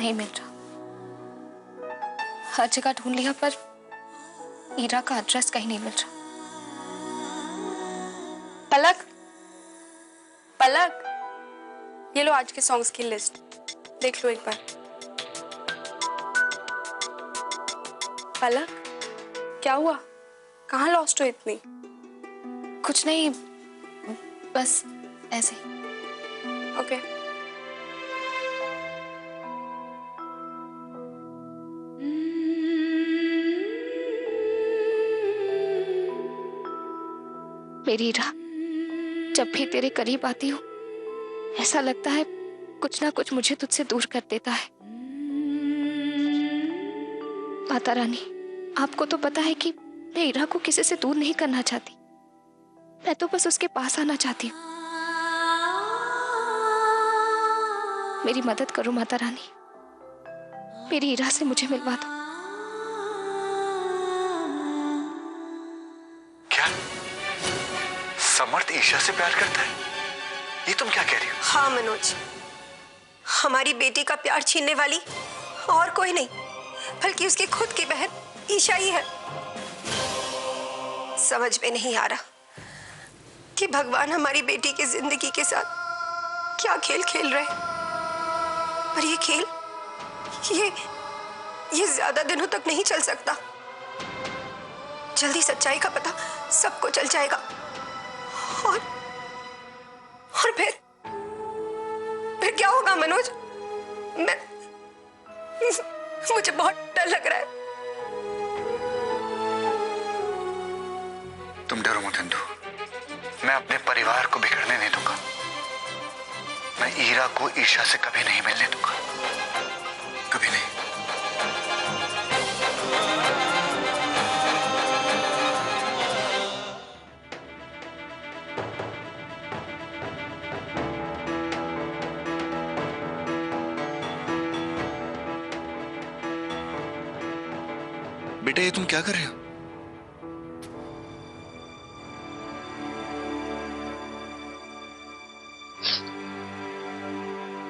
नहीं मिल रहा। हर जगह ढूंढ लिया पर ईरा का एड्रेस कहीं नहीं मिल रहा। पलक, पलक, ये लो आज के सॉन्ग्स की लिस्ट, देख लो एक बार। पलक, क्या हुआ? कहाँ लॉस्ट हो इतनी? कुछ नहीं, बस ऐसे ही। ओके। मेरी ईरा, जब भी तेरे करीब आती हूँ ऐसा लगता है कुछ ना कुछ मुझे तुझसे दूर कर देता है। माता रानी, आपको तो पता है कि मैं ईरा को किसी से दूर नहीं करना चाहती। मैं तो बस उसके पास आना चाहती हूँ। मेरी मदद करो माता रानी, मेरी ईरा से मुझे मिलवा दो। क्या समर्थ ईशा से प्यार करता है? ये तुम क्या कह रही हो? हाँ मनोज, हमारी बेटी का प्यार छीनने वाली और कोई नहीं बल्कि उसकी खुद की बहन ईशा ही है। समझ में नहीं आ रहा कि भगवान हमारी बेटी की जिंदगी के साथ क्या खेल खेल रहे हैं। पर ये खेल ये ज्यादा दिनों तक नहीं चल सकता। जल्दी सच्चाई का पता सबको चल जाएगा और फिर क्या होगा मनोज? मुझे बहुत डर लग रहा है। तुम डरो मत इंदु, मैं अपने परिवार को बिगड़ने नहीं दूंगा। मैं ईरा को ईशा से कभी नहीं मिलने दूंगा, कभी नहीं। बेटा, ये तुम क्या कर रहे हो?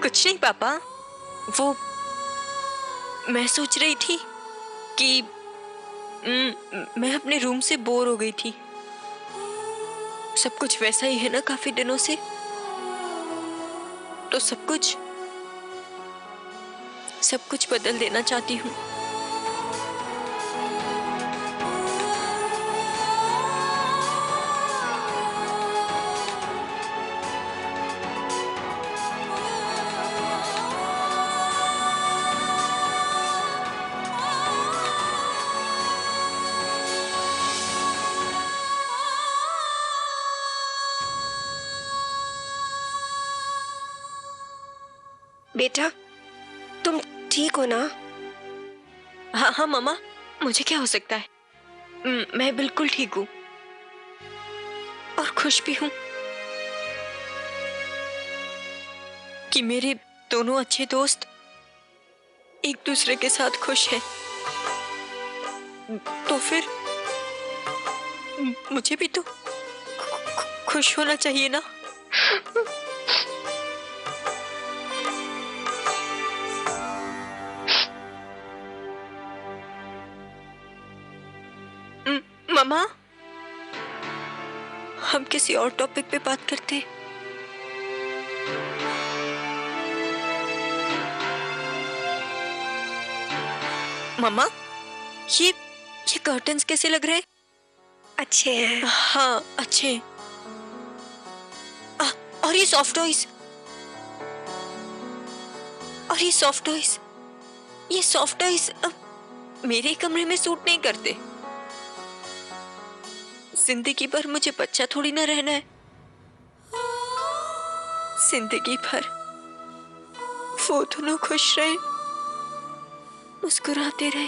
कुछ नहीं पापा, वो मैं सोच रही थी कि मैं अपने रूम से बोर हो गई थी। सब कुछ वैसा ही है ना काफी दिनों से, तो सब कुछ बदल देना चाहती हूँ। बेटा, तुम ठीक हो ना? हाँ हाँ मामा, मुझे क्या हो सकता है? मैं बिल्कुल ठीक हूँ और खुश भी हूँ कि मेरे दोनों अच्छे दोस्त एक दूसरे के साथ खुश हैं। तो फिर मुझे भी तो खुश होना चाहिए ना। मामा, हम किसी और टॉपिक पे बात करते हैं। मामा, ये कर्टन्स कैसे लग रहे हैं? अच्छे हैं। हाँ अच्छे। और ये सॉफ्ट टॉयज, ये सॉफ्ट टॉयज मेरे कमरे में सूट नहीं करते। जिंदगी भर मुझे बच्चा थोड़ी ना रहना है। जिंदगी भर वो दोनों खुश रहे, मुस्कुराते रहे।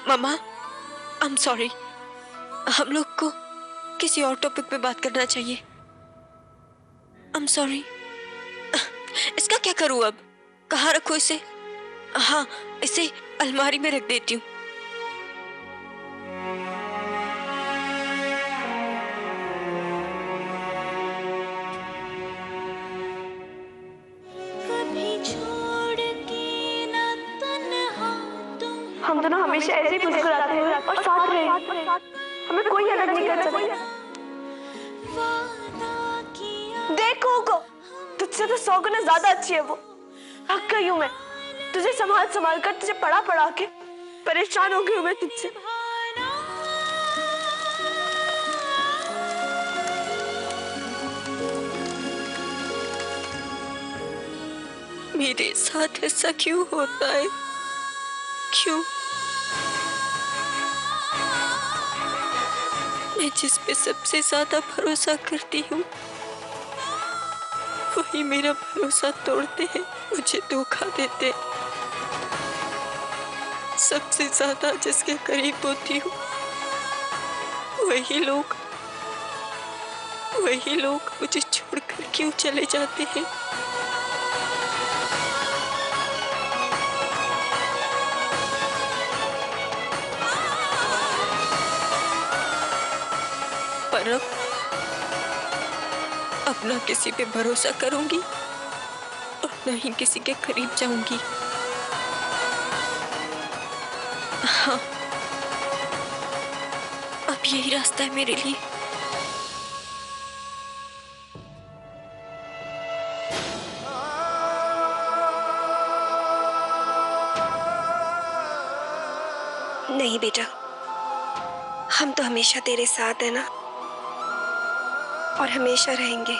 मामा, आई एम सॉरी, हम लोग को किसी और टॉपिक पे बात करना चाहिए। I am sorry. इसका क्या करूं अब? कहाँ रखूं इसे? हाँ, इसे अलमारी में रख देती हूँ। दोनों हमेशा ऐसे ही मुस्कुराते हुए और साथ रहेंगे। हमें कोई अलग नहीं कर सकता। देखो को तुझसे तो 100 गुना ज्यादा अच्छी है वो। हक गई हूँ मैं तुझे संभाल संभाल कर, तुझे पढ़ा पढ़ा के परेशान हो गई हूँ मैं तुझसे। मेरे साथ ऐसा क्यों होता है? क्यों? मैं जिस पे सबसे ज्यादा भरोसा करती हूँ वही मेरा भरोसा तोड़ते हैं, मुझे धोखा देते। सबसे ज्यादा जिसके करीब होती हूँ वही लोग मुझे छोड़कर क्यों चले जाते हैं? पर अब ना किसी पे भरोसा करूंगी और ना ही किसी के करीब जाऊंगी। हाँ, अब यही रास्ता है मेरे लिए। नहीं बेटा, हम तो हमेशा तेरे साथ है ना, और हमेशा रहेंगे।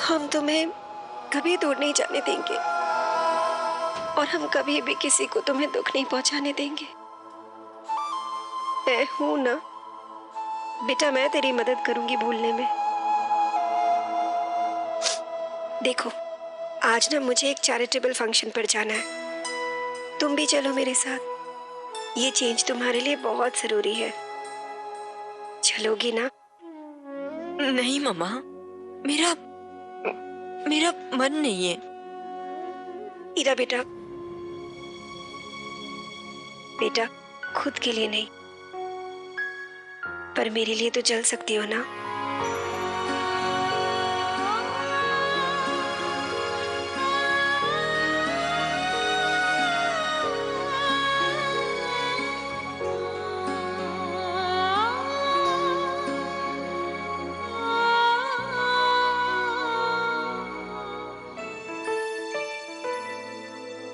हम तुम्हें कभी दूर नहीं जाने देंगे और हम कभी भी किसी को तुम्हें दुख नहीं पहुंचाने देंगे। मैं हूं ना बेटा, मैं तेरी मदद करूंगी भूलने में। देखो, आज ना मुझे एक चैरिटेबल फंक्शन पर जाना है, तुम भी चलो मेरे साथ। ये चेंज तुम्हारे लिए बहुत जरूरी है, चलोगी ना? नहीं मम्मा, मेरा मन नहीं है। ईरा बेटा, बेटा खुद के लिए नहीं पर मेरे लिए तो चल सकती हो ना?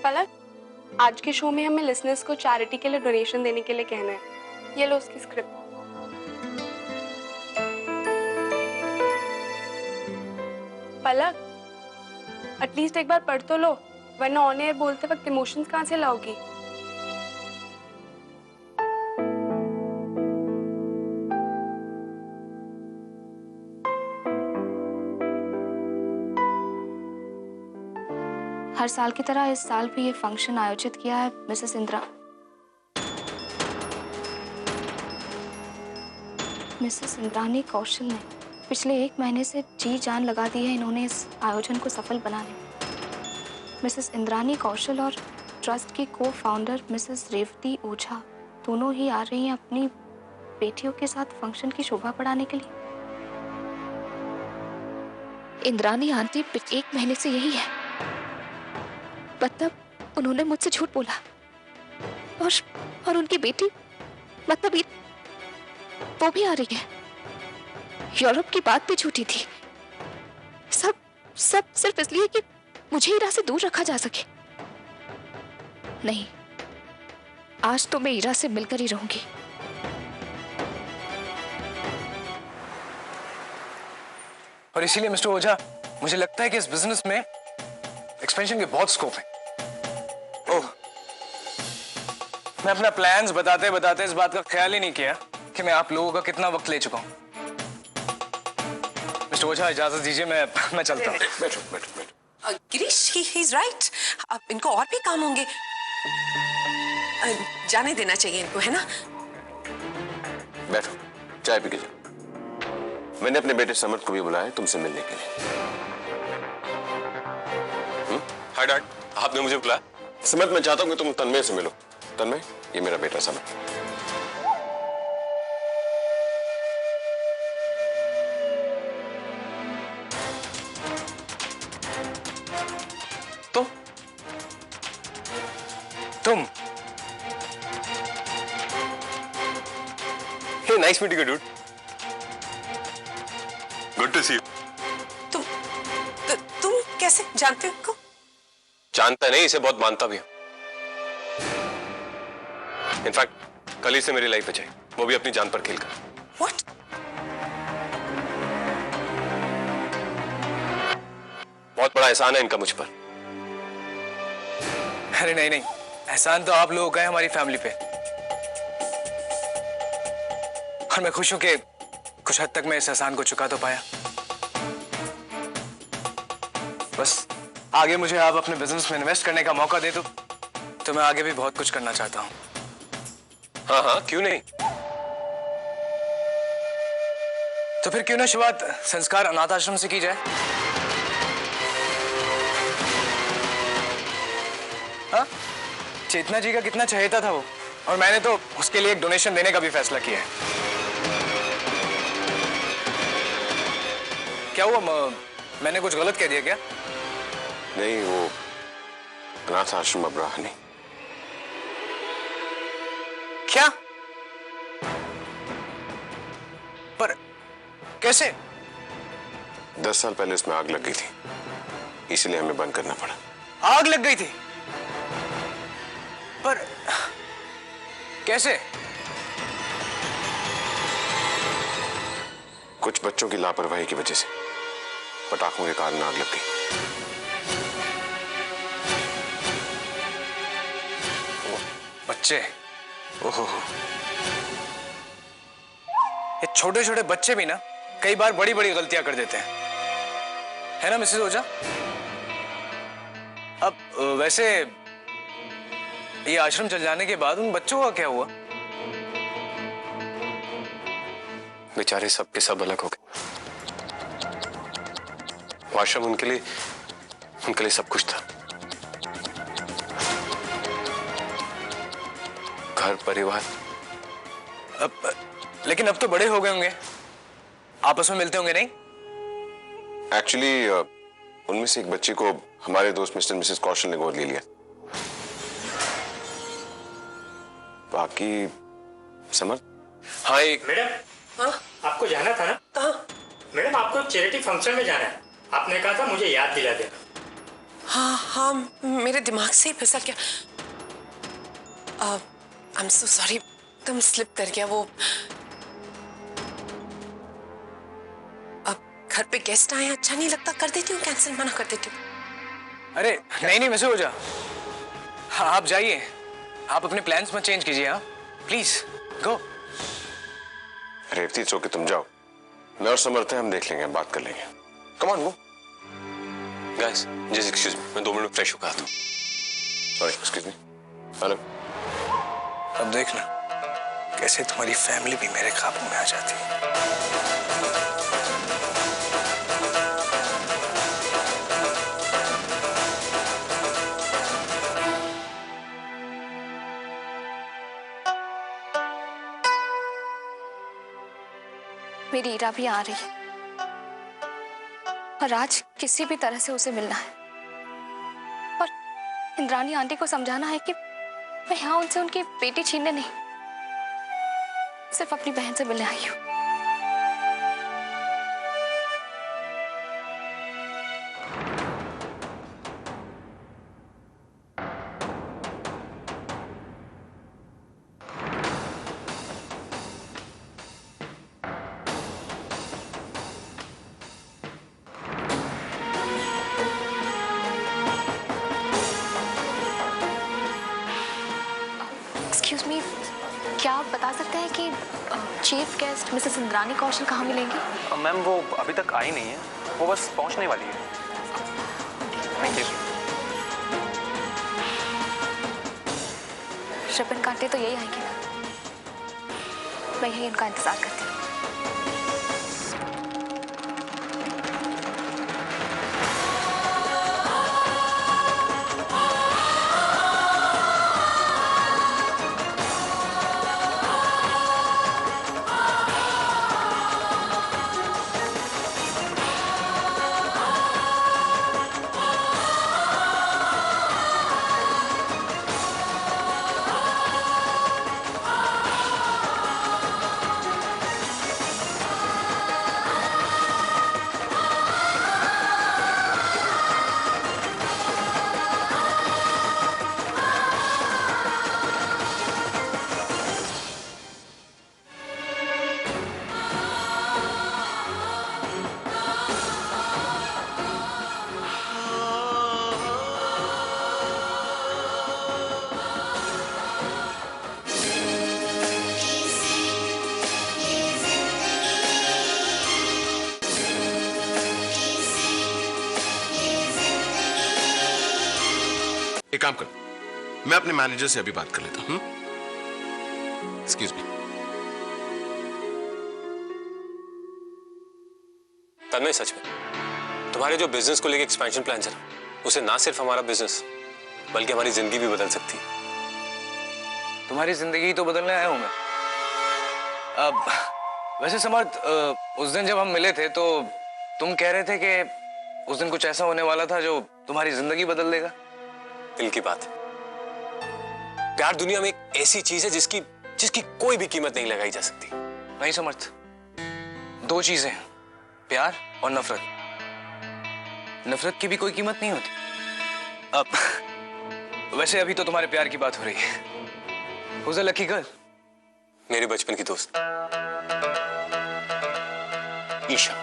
पलक, आज के शो में हमें लिसनर्स को चैरिटी के लिए डोनेशन देने के लिए कहना है। ये लो उसकी स्क्रिप्ट। पलक, एटलीस्ट एक बार पढ़ तो लो, वरना ऑन एयर बोलते वक्त इमोशंस कहाँ से लाओगी? हर साल की तरह इस साल भी ये फंक्शन आयोजित किया है मिसेस इंदिरा। मिसेस इंद्रानी कौशल ने पिछले 1 महीने से जी जान लगा दी है इन्होंने इस आयोजन को सफल बनाने में। मिसेस इंद्रानी कौशल और ट्रस्ट की को फाउंडर मिसेस रेवती ओझा दोनों ही आ रही हैं अपनी बेटियों के साथ फंक्शन की शोभा बढ़ाने के लिए। इंद्रानी आंटी 1 महीने से यही है, मतलब उन्होंने मुझसे झूठ बोला और उनकी बेटी मतलब वो भी आ रही है। यूरोप की बात भी झूठी थी, सब सिर्फ इसलिए कि मुझे ईरा से दूर रखा जा सके। नहीं, आज तो मैं ईरा से मिलकर ही रहूंगी। और इसीलिए मिस्टर ओझा, मुझे लगता है कि इस बिजनेस में एक्सपेंशन के बहुत स्कोप है। ओह, मैं अपना प्लान्स बताते बताते इस बात का ख्याल ही नहीं किया कि मैं आप लोगों का कितना वक्त ले चुका हूं। मिस्टर ओझा, इजाजत दीजिए, मैं चलता हूं। बैठो बैठो बैठो। Girish, he is right. अब इनको और भी काम होंगे, जाने देना चाहिए इनको, है ना? बैठो, चाय पी के जाओ। मैंने अपने बेटे समर्थ को भी बुलाया है तुमसे मिलने के लिए। हाय डैड, आपने मुझे बुलाया? समर्थ, मैं चाहता हूं कि तुम तन्मय से मिलो। तन्मय, ये मेरा बेटा समर्थ। तुम? Hey nice meeting you dude. Good to see you. तुम कैसे जानते हो इनको? जानता नहीं, इसे बहुत मानता भी हूं। इनफैक्ट कल ही से मेरी लाइफ बचाई, वो भी अपनी जान पर खेलकर। व्हाट? बहुत बड़ा एहसान है इनका मुझ पर। अरे नहीं नहीं, एहसान तो आप लोगों का है हमारी फैमिली पे। और मैं खुश हूं कि कुछ हद तक मैं इस एहसान को चुका तो पाया। बस आगे मुझे आप अपने बिजनेस में इन्वेस्ट करने का मौका दे तो मैं आगे भी बहुत कुछ करना चाहता हूं। हाँ हाँ, क्यों नहीं। तो फिर क्यों ना शुरुआत संस्कार अनाथ आश्रम से की जाए? हाँ, चेतना जी का कितना चहेता था वो, और मैंने तो उसके लिए एक डोनेशन देने का भी फैसला किया है। क्या हुआ, मैंने कुछ गलत कह दिया क्या? नहीं, वो अनाथ आश्रम अब रहा नहीं। क्या? पर कैसे? 10 साल पहले उसमें आग लग गई थी, इसलिए हमें बंद करना पड़ा। आग लग गई थी? पर कैसे? कुछ बच्चों की लापरवाही की वजह से पटाखों के कारण आग लग गई। बच्चे, ओहो, ये छोटे छोटे बच्चे भी ना कई बार बड़ी बड़ी गलतियां कर देते हैं, है ना मिसेस ओझा? अब वैसे ये आश्रम चल जाने के बाद उन बच्चों का क्या हुआ? बेचारे सब के सब अलग हो गए। वो आश्रम उनके लिए सब कुछ था। घर, परिवार। लेकिन अब तो बड़े हो गए होंगे, आपस में मिलते होंगे नहीं? एक्चुअली उनमें से एक बच्ची को हमारे दोस्त मिस्टर मिसेस कौशल ने गोद ले लिया। बाकी समर्थ। हाँ, एक मैडम, आपको जाना था ना? कहाँ? मैडम, आपको एक चैरिटी फंक्शन में जाना है। आपने कहा था मुझे याद दिला देना। हाँ हाँ, मेरे दिमाग से ही फिसल गया। आई एम सो सॉरी, तुम स्लिप कर गया। वो अब घर पे गेस्ट आए, अच्छा नहीं लगता। कर देती हूँ कैंसिल, मना कर देती हूँ। अरे नहीं नहीं मिसेस ओझा, हाँ आप जाइए, आप अपने प्लान्स में चेंज कीजिए। हाँ प्लीज गो। रेवती, चौके तुम जाओ, मैं और समर्थ हैं, हम देख लेंगे, हम बात कर लेंगे। Come on go. Guys, just excuse me, मैं 2 मिनट फ्रेश होकर आता हूँ। Sorry, excuse me. हेलो। अब देखना कैसे तुम्हारी फैमिली भी मेरे काबू में आ जाती है। मेरी ईरा भी आ रही है और आज किसी भी तरह से उसे मिलना है, और इंद्रानी आंटी को समझाना है कि मैं यहाँ उनसे उनकी बेटी छीनने नहीं, सिर्फ अपनी बहन से मिलने आई हूँ। एक्सक्यूज मी, क्या आप बता सकते हैं कि चीफ गेस्ट मिसेस इंद्रानी कौशल कहाँ मिलेंगी? मैम, वो अभी तक आई नहीं है, वो बस पहुंचने वाली है। Thank you. शबन कांटे तो यही आएंगे ना, मैं यही उनका इंतजार करती हूँ। एक काम कर, मैं अपने मैनेजर से अभी बात कर लेता हूँ। Excuse me. तन्मय, सच में तुम्हारे जो बिजनेस को लेके एक्सपेंशन प्लान है, उसे ना सिर्फ हमारा बिजनेस बल्कि हमारी जिंदगी भी बदल सकती है। तुम्हारी जिंदगी तो बदलने आया हूं मैं। अब वैसे समर्थ, उस दिन जब हम मिले थे तो तुम कह रहे थे कि उस दिन कुछ ऐसा होने वाला था जो तुम्हारी जिंदगी बदल देगा। दिल की बात। प्यार दुनिया में एक ऐसी चीज है जिसकी कोई भी कीमत नहीं लगाई जा सकती। नहीं समर्थ, दो चीजें हैं, प्यार और नफरत। नफरत की भी कोई कीमत नहीं होती। अब वैसे अभी तो तुम्हारे प्यार की बात हो रही है। Who's a lucky girl? मेरे बचपन की दोस्त ईशा।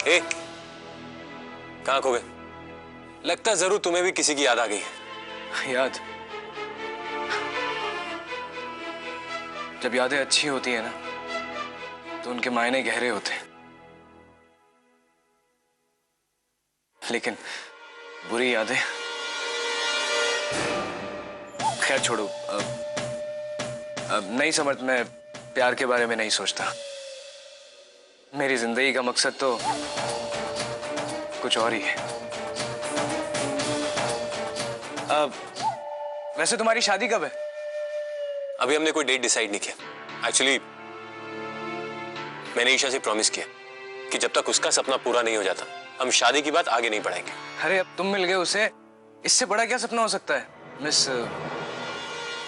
ए, कहाँ खो गए? लगता जरूर तुम्हें भी किसी की याद आ गई है। याद? जब यादें अच्छी होती है ना तो उनके मायने गहरे होते हैं, लेकिन बुरी यादें, खैर छोड़ो। अब नहीं समझ, मैं प्यार के बारे में नहीं सोचता। मेरी जिंदगी का मकसद तो कुछ और ही है। अब वैसे तुम्हारी शादी कब है? अभी हमने कोई डेट डिसाइड नहीं किया। एक्चुअली मैंने ईशा से प्रॉमिस किया कि जब तक उसका सपना पूरा नहीं हो जाता हम शादी की बात आगे नहीं बढ़ाएंगे। अरे अब तुम मिल गए उसे, इससे बड़ा क्या सपना हो सकता है मिस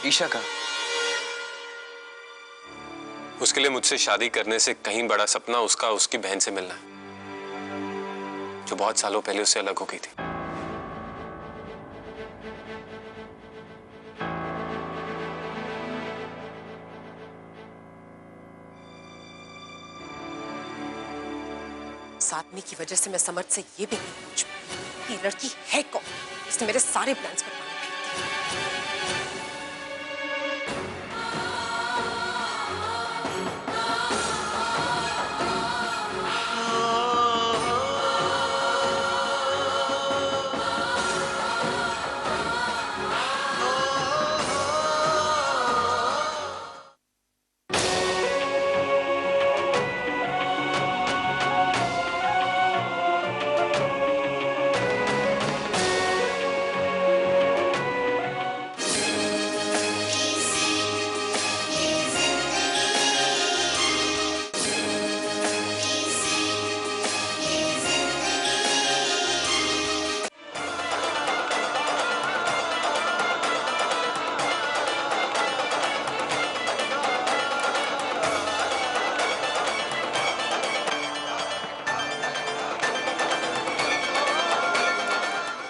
ईशा का? उसके लिए मुझसे शादी करने से कहीं बड़ा सपना उसका उसकी बहन से मिलना है, जो बहुत सालों पहले उससे अलग हो गई थी। इस आदमी की वजह से मैं समझ से ये भी नहीं पूछ पाई ये लड़की है कौन, इसने मेरे सारे प्लान्स पर पानी फेर दिया।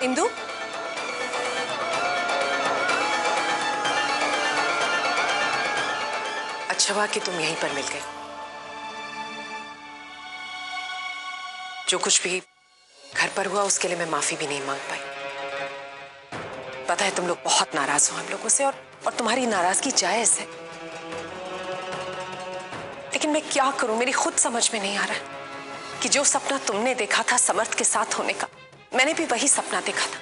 इंदु, अच्छा हुआ कि तुम यहीं पर मिल गए। जो कुछ भी घर पर हुआ उसके लिए मैं माफी भी नहीं मांग पाई। पता है तुम लोग बहुत नाराज हो हम लोगों से, और तुम्हारी नाराजगी जायज है, लेकिन मैं क्या करूं, मेरी खुद समझ में नहीं आ रहा कि जो सपना तुमने देखा था समर्थ के साथ होने का, मैंने भी वही सपना देखा था।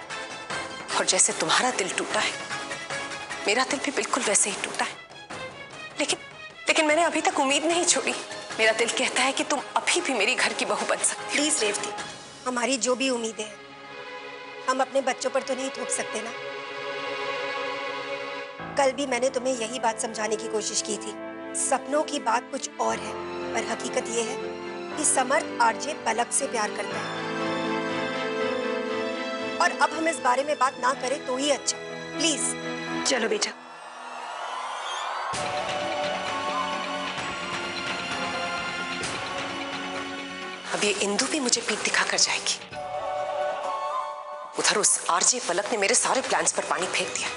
और जैसे तुम्हारा दिल टूटा है मेरा दिल भी बिल्कुल वैसे ही टूटा है, लेकिन मैंने अभी तक उम्मीद नहीं छोड़ी। मेरा दिल कहता है कि तुम अभी भी मेरी घर की बहू बन सकती। प्लीज रेवती, हमारी जो भी उम्मीदें हैं हम अपने बच्चों पर तो नहीं थोप सकते ना। कल भी मैंने तुम्हें यही बात समझाने की कोशिश की थी। सपनों की बात कुछ और है, पर हकीकत यह है कि समर्थ आरजे पलक से प्यार करता है, और अब हम इस बारे में बात ना करें तो ही अच्छा। प्लीज चलो बेटा। अब ये इंदु भी मुझे पीठ दिखाकर जाएगी। उधर उस आरजे पलक ने मेरे सारे प्लान्स पर पानी फेंक दिया।